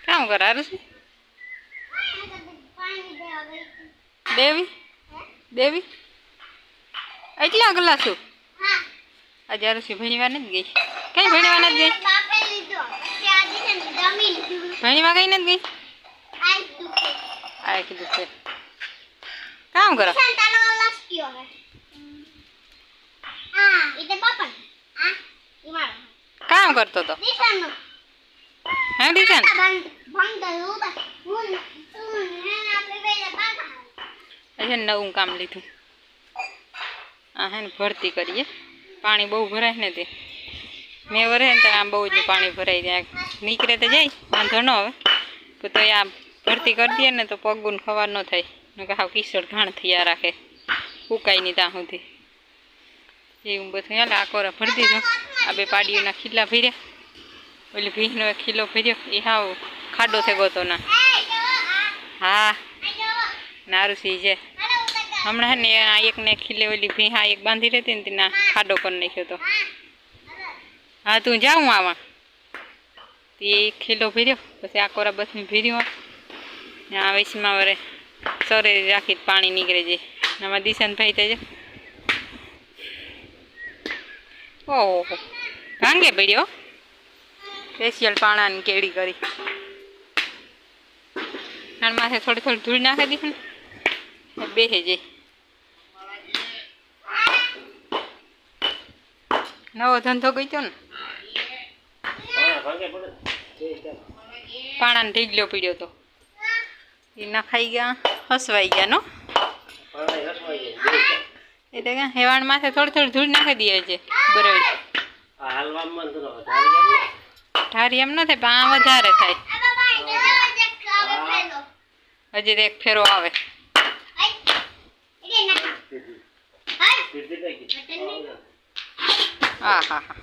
काम करा रही देवी देवी एटला ग्लासो आज रसी भणीवा नहीं गई कई भणीवा नहीं गई भणीवा कई नहीं गई आए कीधु छे काम करो काम करतो तो हाँ डिशन अच्छा नવું काम लीधु आ है भरती करिए पानी बहु भराय ने ते मैं वरे ने आ बहु ज पानी भराई जाए निकरे तो जाए वांधो न होवे तो आ भरती कर दिए ने तो पगुन खवार न थाय न हाव किसड़ घाण थया राखे फूकाई नहीं ત્યાં સુધી એવું બધું હાલે આ કોરા ભરી દીધો આ બે પાડીઓના ખીલા ભર્યા ઓલી ભીંનો એક ખીલો ભર્યો એ હાવ ખાડો થઈ ગયો તો ના હા નારુસી છે હમણાં હે ને આ એકને ખીલે ઓલી ભીં હા એક બાંધી રહેતી ને તેના ખાડો કરી નાખ્યો તો હા તું જાઉં આવા તે ખીલો ભર્યો પછી આ કોરા બધું ભર્યું આ વૈશમાં વરે સરે રાખી પાણી નીકળે છે નવા દિશાન ભાઈ તો ઓહો ભાંગે પડ્યો સ્પેશિયલ પાણાની કેળી કરી અને માથે થોડી થોડી ધૂળ નાખી દીધી ને બેહે જાય નવો ધંધો ગયો ને પાણાને ઢીગલો પીડ્યો તો એ નખાઈ ગયા હસવાઈ ગયા નો એટલે કે હેવાણ માથે થોડી થોડી ધૂળ નાખી દે છે બરોડી ઠારી એમ ન થાય પણ આ વધારે થાય હજી એક ફેરો આવે હા હા હા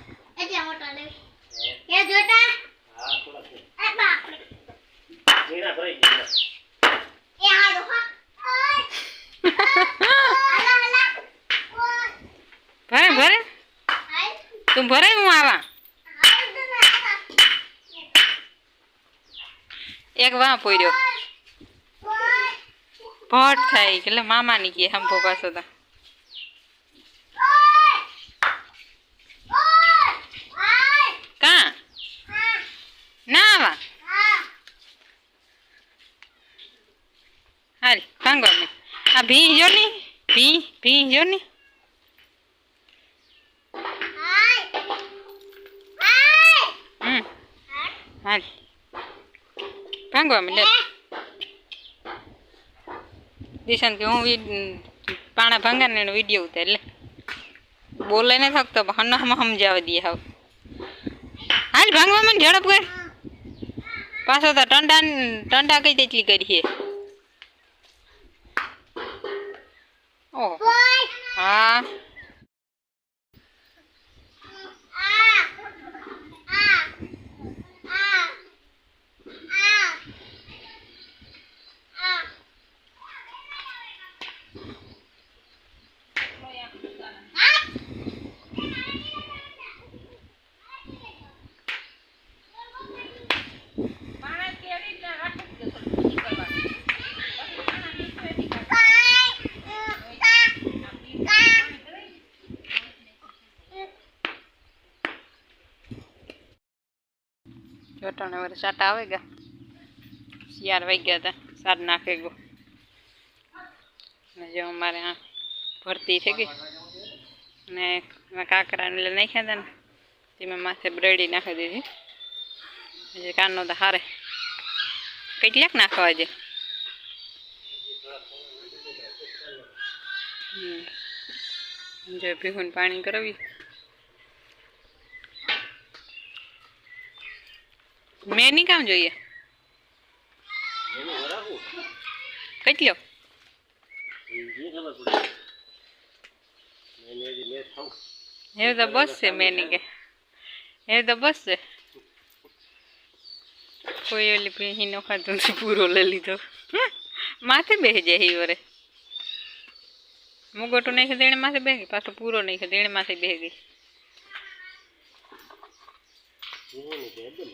ભરે ભરે તું ભરે હું આવા એક વાં પોર્યો ભટ થાય એટલે મામાની કે હંભો પાછો તો કા ના આવા હાલ ભાંગો ને આ ભી જો ની ભી જો ની હાલ ભાંગવા લે દિશાન કે હું પાણા ભાંગા ને વિડીયો ઉતાર લે બોલે ને થકતો હનહમાં સમજાવી દઈએ હાવ હાલ ભાંગવા મને ઝડપ કર પાછો તો ટંડા કઈ તેટલી કરી છે ઓહ હા ચોટાણે વાર સાટા આવે ગયા 4 વાગ્યા હતા સાર નાખે ગયો ને જો અમારે આ ભરતી થઈ ગઈ ને કાકરાને એટલે નાખ્યા હતા ને તેમાં માથે બ્રેડી નાખી દીધી કાનનો તો હારે કેટલાક નાખવા છે જો ભીહું પાણી કરાવી મેં નહીં કામ જોઈએ કેટલો એ તો બસ છે મેં નહીં કે એ તો બસ છે કોઈ ઓલી ભીહી નો ખાતું પૂરો લઈ લીધો માથે બેસી જાય એ વરે મુગોટું નહીં દેણે માથે બેસી પાછો પૂરો નહીં દેણે માથે બેસી ગઈ એવું નહીં કે એકદમ